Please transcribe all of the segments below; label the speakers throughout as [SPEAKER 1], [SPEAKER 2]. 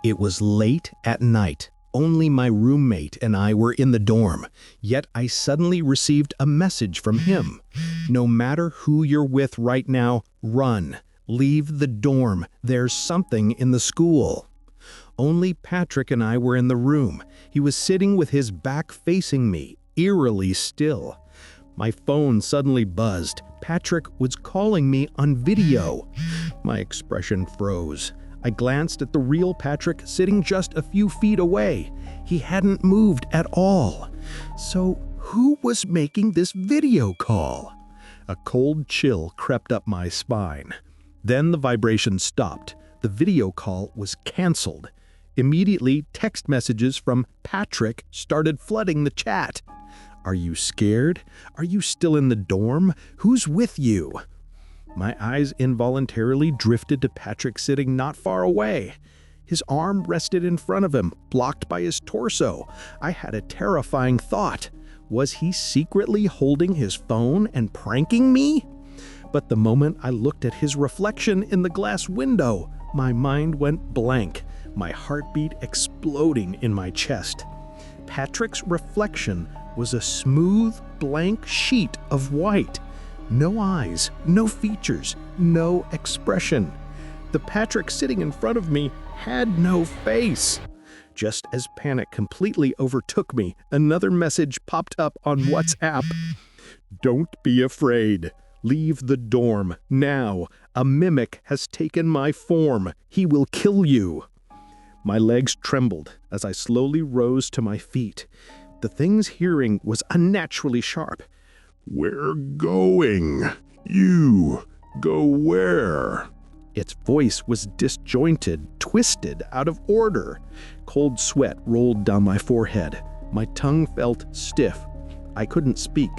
[SPEAKER 1] It was late at night. Only my roommate and I were in the dorm, yet I suddenly received a message from him. No matter who you're with right now, run. Leave the dorm. There's something in the school. Only Patrick and I were in the room. He was sitting with his back facing me, eerily still. My phone suddenly buzzed. Patrick was calling me on video. My expression froze. I glanced at the real Patrick sitting just a few feet away. He hadn't moved at all. So who was making this video call? A cold chill crept up my spine. Then the vibration stopped. The video call was canceled. Immediately, text messages from Patrick started flooding the chat. Are you scared? Are you still in the dorm? Who's with you? My eyes involuntarily drifted to Patrick sitting not far away. His arm rested in front of him, blocked by his torso. I had a terrifying thought. Was he secretly holding his phone and pranking me? But the moment I looked at his reflection in the glass window, my mind went blank, my heartbeat exploding in my chest. Patrick's reflection was a smooth, blank sheet of white. No eyes, no features, no expression. The Patrick sitting in front of me had no face. Just as panic completely overtook me, another message popped up on WhatsApp. Don't be afraid. Leave the dorm, now. A mimic has taken my form. He will kill you. My legs trembled as I slowly rose to my feet. The thing's hearing was unnaturally sharp.
[SPEAKER 2] We're going. You go where?
[SPEAKER 1] Its voice was disjointed, twisted, out of order. Cold sweat rolled down my forehead. My tongue felt stiff. I couldn't speak.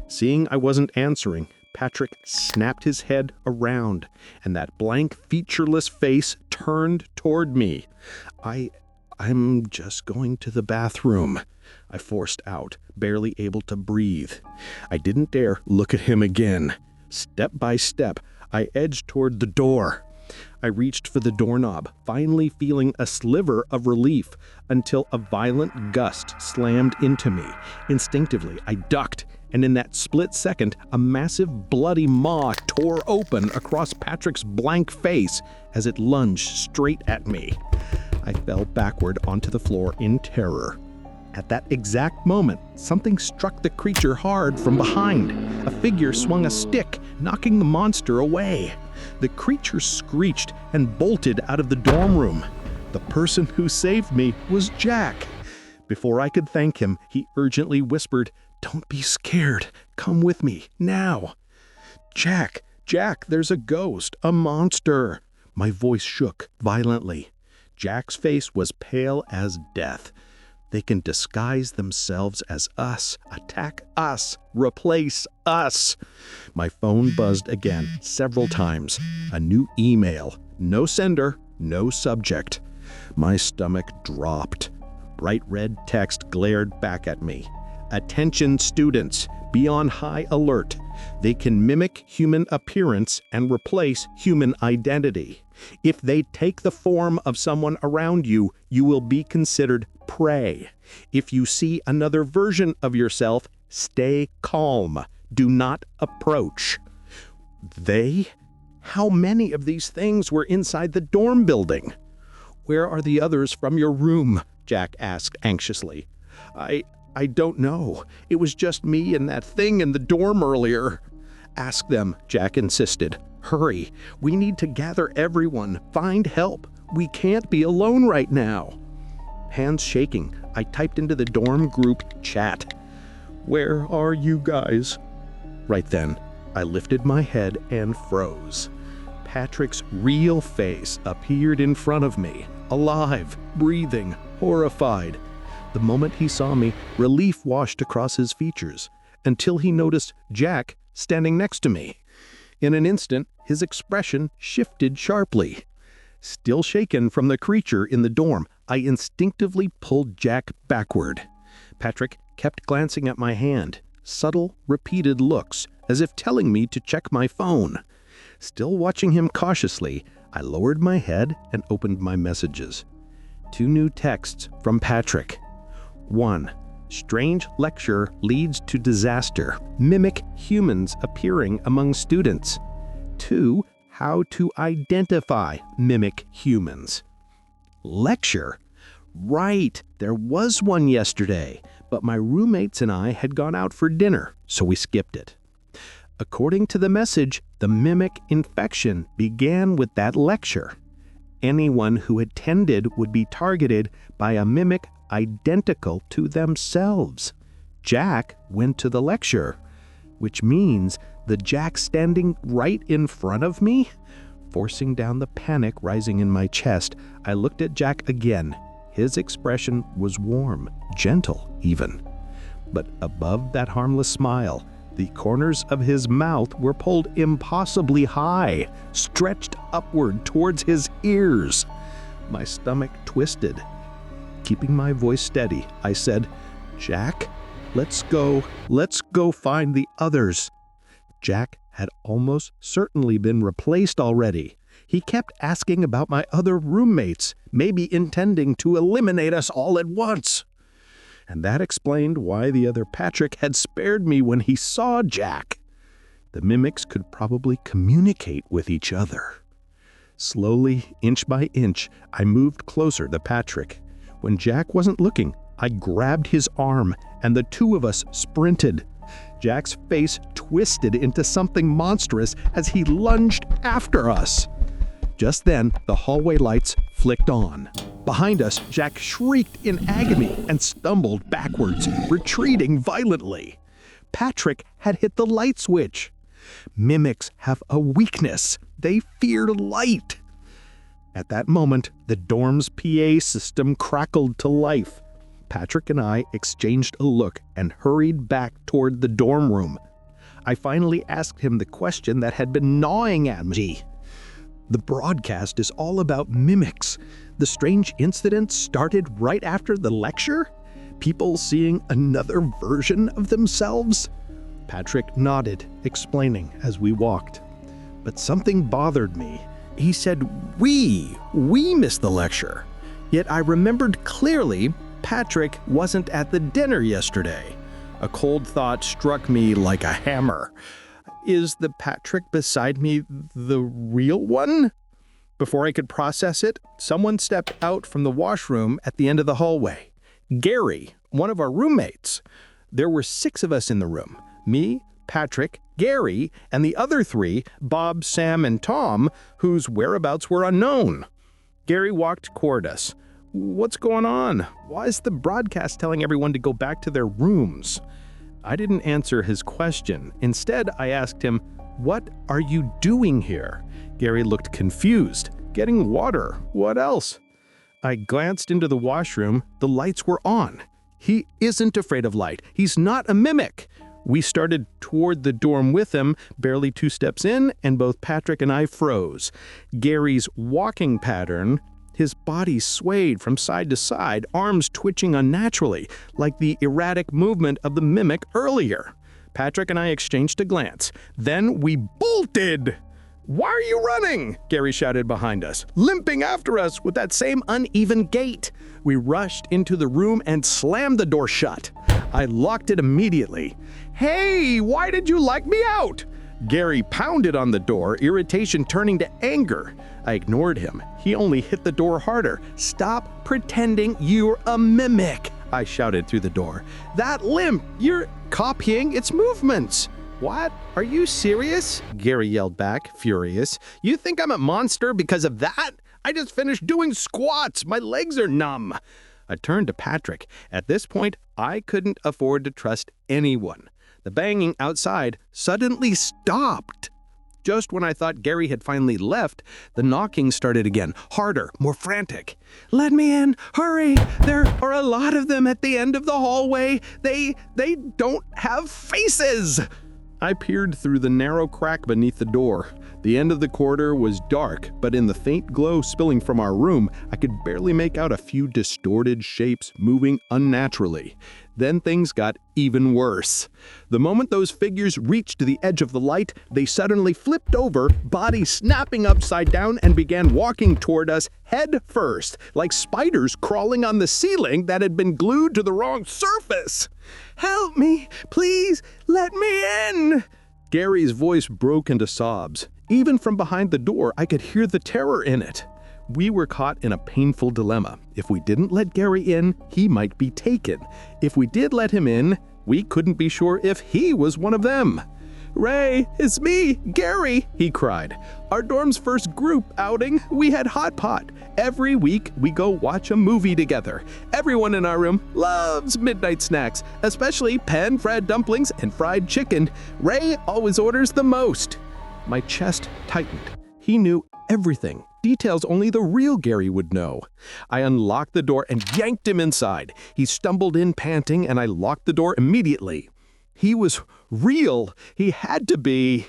[SPEAKER 1] Seeing I wasn't answering, Patrick snapped his head around, and that blank, featureless face turned toward me. I'm just going to the bathroom, I forced out, barely able to breathe. I didn't dare look at him again. Step by step, I edged toward the door. I reached for the doorknob, finally feeling a sliver of relief, until a violent gust slammed into me. Instinctively, I ducked, and in that split second, a massive bloody maw tore open across Patrick's blank face as it lunged straight at me. I fell backward onto the floor in terror. At that exact moment, something struck the creature hard from behind. A figure swung a stick, knocking the monster away. The creature screeched and bolted out of the dorm room. The person who saved me was Jack. Before I could thank him, he urgently whispered, "Don't be scared. Come with me, now." Jack, there's a ghost, a monster." My voice shook violently. Jack's face was pale as death. They can disguise themselves as us, attack us, replace us. My phone buzzed again, several times. A new email. No sender, no subject. My stomach dropped. Bright red text glared back at me. "Attention students, be on high alert. They can mimic human appearance and replace human identity. If they take the form of someone around you, you will be considered prey. If you see another version of yourself, stay calm. Do not approach." They? How many of these things were inside the dorm building? "Where are the others from your room?" Jack asked anxiously. I don't know. It was just me and that thing in the dorm earlier." "Ask them," Jack insisted. "Hurry. We need to gather everyone. Find help. We can't be alone right now." Hands shaking, I typed into the dorm group chat. "Where are you guys?" Right then, I lifted my head and froze. Patrick's real face appeared in front of me, alive, breathing, horrified. The moment he saw me, relief washed across his features, until he noticed Jack standing next to me. In an instant, his expression shifted sharply. Still shaken from the creature in the dorm, I instinctively pulled Jack backward. Patrick kept glancing at my hand, subtle, repeated looks, as if telling me to check my phone. Still watching him cautiously, I lowered my head and opened my messages. 2 new texts from Patrick. 1. Strange lecture leads to disaster. Mimic humans appearing among students. 2. How to identify mimic humans. Lecture? Right, there was one yesterday, but my roommates and I had gone out for dinner, so we skipped it. According to the message, the mimic infection began with that lecture. Anyone who attended would be targeted by a mimic identical to themselves. Jack went to the lecture, which means the Jack standing right in front of me? Forcing down the panic rising in my chest, I looked at Jack again. His expression was warm, gentle even. But above that harmless smile, the corners of his mouth were pulled impossibly high, stretched upward towards his ears. My stomach twisted. Keeping my voice steady, I said, "Jack, let's go find the others." Jack had almost certainly been replaced already. He kept asking about my other roommates, maybe intending to eliminate us all at once. And that explained why the other Patrick had spared me when he saw Jack. The mimics could probably communicate with each other. Slowly, inch by inch, I moved closer to Patrick. When Jack wasn't looking, I grabbed his arm, and the 2 of us sprinted. Jack's face twisted into something monstrous as he lunged after us. Just then, the hallway lights flicked on. Behind us, Jack shrieked in agony and stumbled backwards, retreating violently. Patrick had hit the light switch. Mimics have a weakness. They fear light. At that moment, the dorm's PA system crackled to life. Patrick and I exchanged a look and hurried back toward the dorm room. I finally asked him the question that had been gnawing at me. The broadcast is all about mimics. The strange incident started right after the lecture? People seeing another version of themselves? Patrick nodded, explaining as we walked. But something bothered me. He said, we missed the lecture. Yet I remembered clearly Patrick wasn't at the dinner yesterday. A cold thought struck me like a hammer. Is the Patrick beside me the real one? Before I could process it, someone stepped out from the washroom at the end of the hallway. Gary, one of our roommates. There were 6 of us in the room. Me, Patrick, Gary, and the other 3, Bob, Sam, and Tom, whose whereabouts were unknown. Gary walked toward us. What's going on? Why is the broadcast telling everyone to go back to their rooms? I didn't answer his question. Instead, I asked him, "What are you doing here?" Gary looked confused. "Getting water. What else?" I glanced into the washroom. The lights were on. He isn't afraid of light. He's not a mimic. We started toward the dorm with him, barely 2 steps in, and both Patrick and I froze. Gary's walking pattern, his body swayed from side to side, arms twitching unnaturally, like the erratic movement of the mimic earlier. Patrick and I exchanged a glance. Then we bolted! "Why are you running?" Gary shouted behind us, limping after us with that same uneven gait. We rushed into the room and slammed the door shut. I locked it immediately. "Hey, why did you like me out?" Gary pounded on the door, irritation turning to anger. I ignored him. He only hit the door harder. "Stop pretending you're a mimic," I shouted through the door. "That limp, you're copying its movements." "What? Are you serious?" Gary yelled back, furious. "You think I'm a monster because of that? I just finished doing squats. My legs are numb." I turned to Patrick. At this point, I couldn't afford to trust anyone. The banging outside suddenly stopped. Just when I thought Gary had finally left, the knocking started again, harder, more frantic. "Let me in! Hurry! There are a lot of them at the end of the hallway. They don't have faces!" I peered through the narrow crack beneath the door. The end of the corridor was dark, but in the faint glow spilling from our room, I could barely make out a few distorted shapes moving unnaturally. Then things got even worse. The moment those figures reached the edge of the light, they suddenly flipped over, bodies snapping upside down, and began walking toward us head first, like spiders crawling on the ceiling that had been glued to the wrong surface. "Help me! Please, let me in!" Gary's voice broke into sobs. Even from behind the door, I could hear the terror in it. We were caught in a painful dilemma. If we didn't let Gary in, he might be taken. If we did let him in, we couldn't be sure if he was one of them. "Ray, it's me, Gary," he cried. "Our dorm's first group outing, we had hot pot. Every week, we go watch a movie together. Everyone in our room loves midnight snacks, especially pan-fried dumplings and fried chicken. Ray always orders the most." My chest tightened. He knew everything. Details only the real Gary would know. I unlocked the door and yanked him inside. He stumbled in panting, and I locked the door immediately. He was real. He had to be.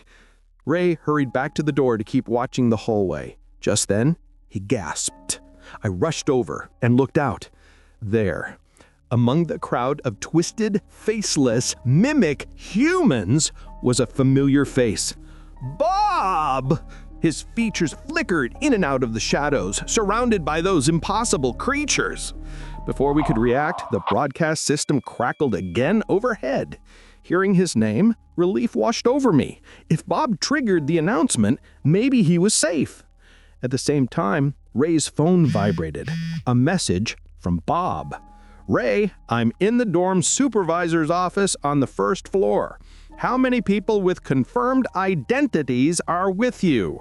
[SPEAKER 1] Ray hurried back to the door to keep watching the hallway. Just then, he gasped. I rushed over and looked out. There, among the crowd of twisted, faceless, mimic humans, was a familiar face. Bob! His features flickered in and out of the shadows, surrounded by those impossible creatures. Before we could react, the broadcast system crackled again overhead. Hearing his name, relief washed over me. If Bob triggered the announcement, maybe he was safe. At the same time, Ray's phone vibrated. A message from Bob. "Ray, I'm in the dorm supervisor's office on the first floor. How many people with confirmed identities are with you?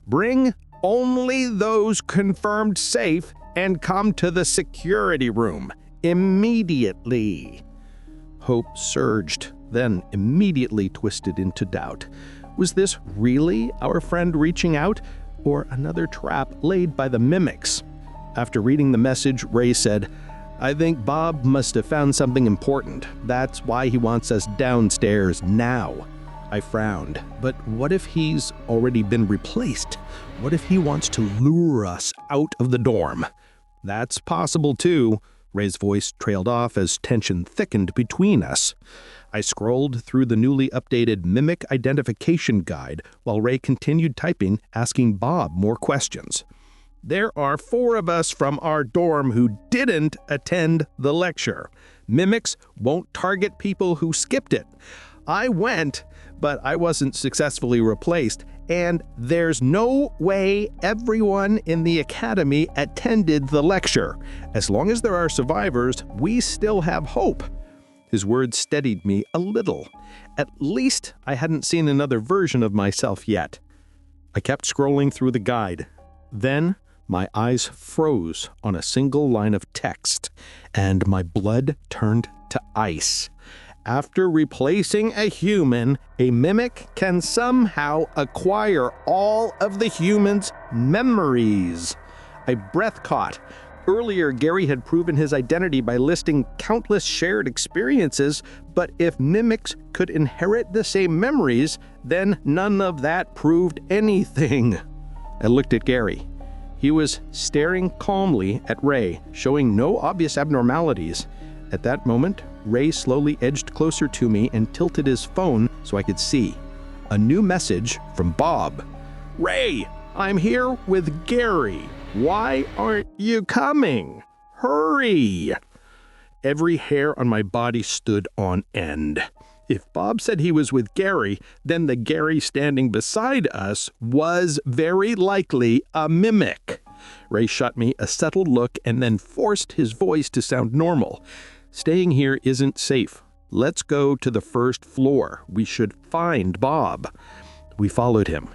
[SPEAKER 1] Bring only those confirmed safe and come to the security room immediately." Hope surged, then immediately twisted into doubt. Was this really our friend reaching out, or another trap laid by the mimics? After reading the message, Ray said, "I think Bob must have found something important. That's why he wants us downstairs now." I frowned. But what if he's already been replaced? What if he wants to lure us out of the dorm? That's possible too. Ray's voice trailed off as tension thickened between us. I scrolled through the newly updated Mimic Identification Guide while Ray continued typing, asking Bob more questions. "There are 4 of us from our dorm who didn't attend the lecture. Mimics won't target people who skipped it. I went, but I wasn't successfully replaced, and there's no way everyone in the academy attended the lecture. As long as there are survivors, we still have hope." His words steadied me a little. At least I hadn't seen another version of myself yet. I kept scrolling through the guide. Then my eyes froze on a single line of text, and my blood turned to ice. After replacing a human, a mimic can somehow acquire all of the human's memories. My breath caught. Earlier, Gary had proven his identity by listing countless shared experiences, but if mimics could inherit the same memories, then none of that proved anything. I looked at Gary. He was staring calmly at Ray, showing no obvious abnormalities. At that moment, Ray slowly edged closer to me and tilted his phone so I could see. A new message from Bob. "Ray, I'm here with Gary. Why aren't you coming? Hurry!" Every hair on my body stood on end. If Bob said he was with Gary, then the Gary standing beside us was very likely a mimic. Ray shot me a settled look and then forced his voice to sound normal. "Staying here isn't safe. Let's go to the first floor. We should find Bob." We followed him.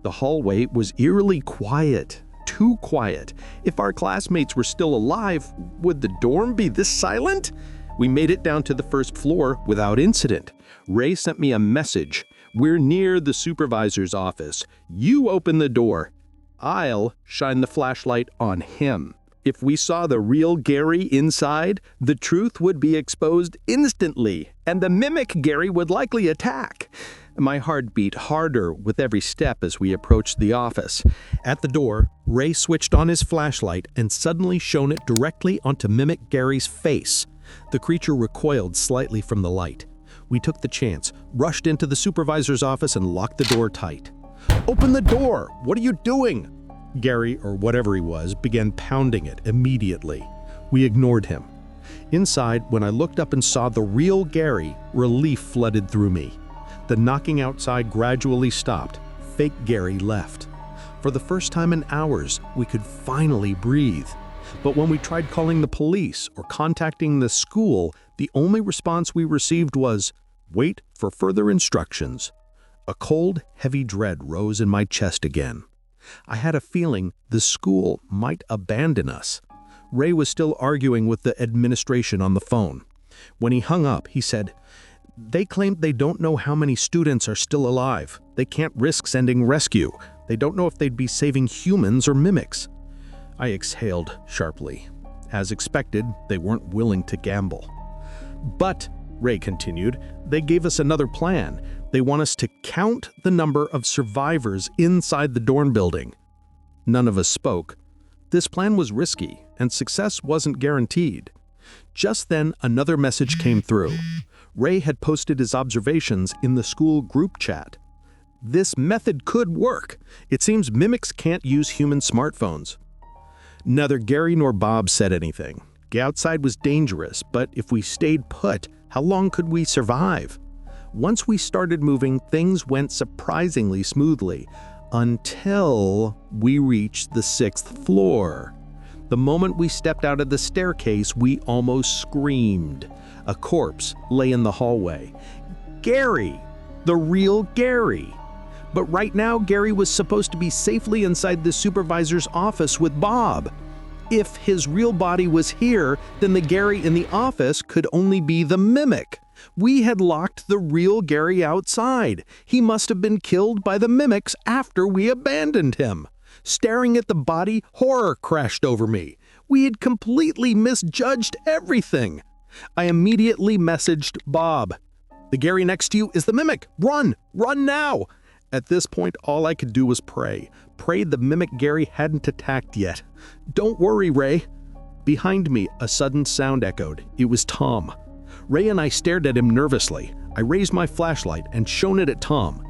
[SPEAKER 1] The hallway was eerily quiet. Too quiet. If our classmates were still alive, would the dorm be this silent? We made it down to the first floor without incident. Ray sent me a message. "We're near the supervisor's office. You open the door. I'll shine the flashlight on him." If we saw the real Gary inside, the truth would be exposed instantly, and the mimic Gary would likely attack. My heart beat harder with every step as we approached the office. At the door, Ray switched on his flashlight and suddenly shone it directly onto Mimic Gary's face. The creature recoiled slightly from the light. We took the chance, rushed into the supervisor's office and locked the door tight. "Open the door! What are you doing?" Gary, or whatever he was, began pounding it immediately. We ignored him. Inside, when I looked up and saw the real Gary, relief flooded through me. The knocking outside gradually stopped. Fake Gary left. For the first time in hours, we could finally breathe. But when we tried calling the police or contacting the school, the only response we received was, "Wait for further instructions." A cold, heavy dread rose in my chest again. I had a feeling the school might abandon us. Ray was still arguing with the administration on the phone. When he hung up, he said, "They claim they don't know how many students are still alive. They can't risk sending rescue. They don't know if they'd be saving humans or mimics." I exhaled sharply. As expected, they weren't willing to gamble. "But," Ray continued, "they gave us another plan. They want us to count the number of survivors inside the dorm building." None of us spoke. This plan was risky, and success wasn't guaranteed. Just then, another message came through. Ray had posted his observations in the school group chat. This method could work. It seems mimics can't use human smartphones. Neither Gary nor Bob said anything. Outside was dangerous, but if we stayed put, how long could we survive? Once we started moving, things went surprisingly smoothly, until we reached the 6th floor. The moment we stepped out of the staircase, we almost screamed. A corpse lay in the hallway. Gary! The real Gary! But right now, Gary was supposed to be safely inside the supervisor's office with Bob. If his real body was here, then the Gary in the office could only be the mimic. We had locked the real Gary outside. He must have been killed by the mimics after we abandoned him. Staring at the body, horror crashed over me. We had completely misjudged everything. I immediately messaged Bob. "The Gary next to you is the mimic. Run! Run now!" At this point, all I could do was pray. Pray the mimic Gary hadn't attacked yet. "Don't worry, Ray." Behind me, a sudden sound echoed. It was Tom. Ray and I stared at him nervously. I raised my flashlight and shone it at Tom.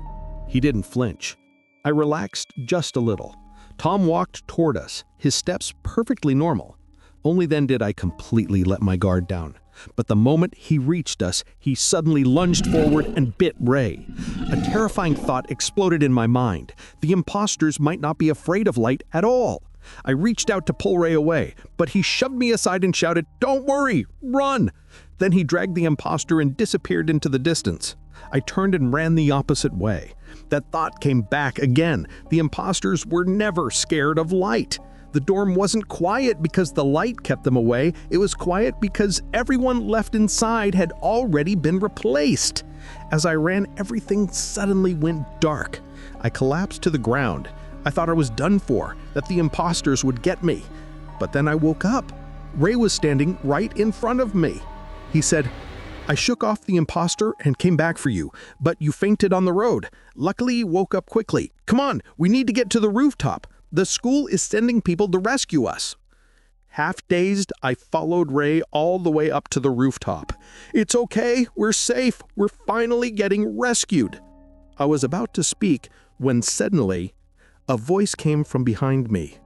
[SPEAKER 1] He didn't flinch. I relaxed just a little. Tom walked toward us, his steps perfectly normal. Only then did I completely let my guard down. But the moment he reached us, he suddenly lunged forward and bit Ray. A terrifying thought exploded in my mind. The imposters might not be afraid of light at all. I reached out to pull Ray away, but he shoved me aside and shouted, "Don't worry, run!" Then he dragged the imposter and disappeared into the distance. I turned and ran the opposite way. That thought came back again. The imposters were never scared of light. The dorm wasn't quiet because the light kept them away. It was quiet because everyone left inside had already been replaced. As I ran, everything suddenly went dark. I collapsed to the ground. I thought I was done for, that the imposters would get me. But then I woke up. Ray was standing right in front of me. He said, "I shook off the imposter and came back for you, but you fainted on the road. Luckily, you woke up quickly. Come on, we need to get to the rooftop. The school is sending people to rescue us." Half dazed, I followed Ray all the way up to the rooftop. "It's okay, we're safe, we're finally getting rescued." I was about to speak when suddenly, a voice came from behind me.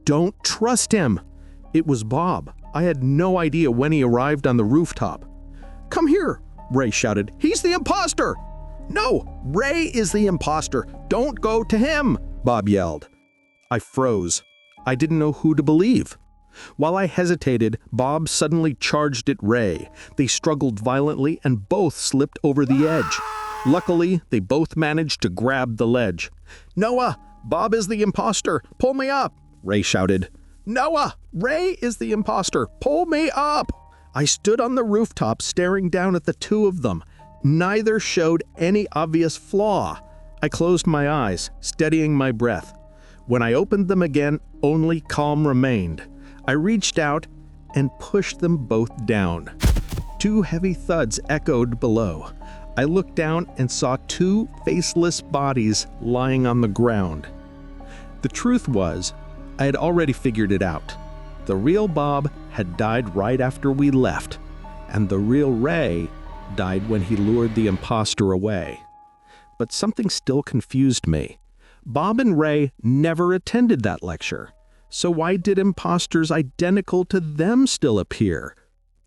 [SPEAKER 1] "Don't trust him." It was Bob. I had no idea when he arrived on the rooftop. "Come here," Ray shouted. "He's the imposter!" "No, Ray is the imposter. Don't go to him," Bob yelled. I froze. I didn't know who to believe. While I hesitated, Bob suddenly charged at Ray. They struggled violently and both slipped over the edge. Luckily, they both managed to grab the ledge. "Noah, Bob is the imposter. Pull me up," Ray shouted. "Noah, Ray is the imposter. Pull me up." I stood on the rooftop staring down at the two of them. Neither showed any obvious flaw. I closed my eyes, steadying my breath. When I opened them again, only calm remained. I reached out and pushed them both down. Two heavy thuds echoed below. I looked down and saw two faceless bodies lying on the ground. The truth was, I had already figured it out. The real Bob had died right after we left. and the real Ray died when he lured the imposter away. But something still confused me. Bob and Ray never attended that lecture, so why did imposters identical to them still appear?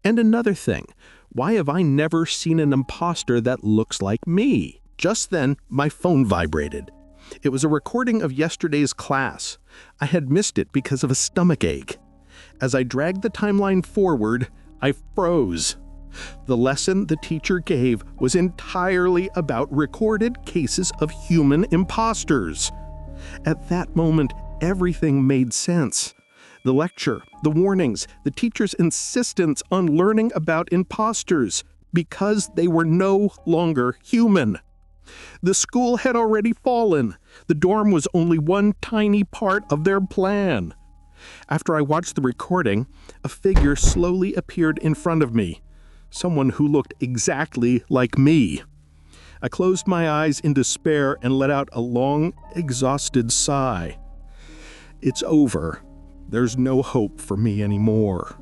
[SPEAKER 1] And another thing, why have I never seen an imposter that looks like me? Just then, my phone vibrated. It was a recording of yesterday's class. I had missed it because of a stomach ache. As I dragged the timeline forward, I froze. The lesson the teacher gave was entirely about recorded cases of human imposters. At that moment, everything made sense. The lecture, the warnings, the teacher's insistence on learning about imposters because they were no longer human. The school had already fallen. The dorm was only one tiny part of their plan. After I watched the recording, a figure slowly appeared in front of me. Someone who looked exactly like me. I closed my eyes in despair and let out a long, exhausted sigh. It's over. There's no hope for me anymore.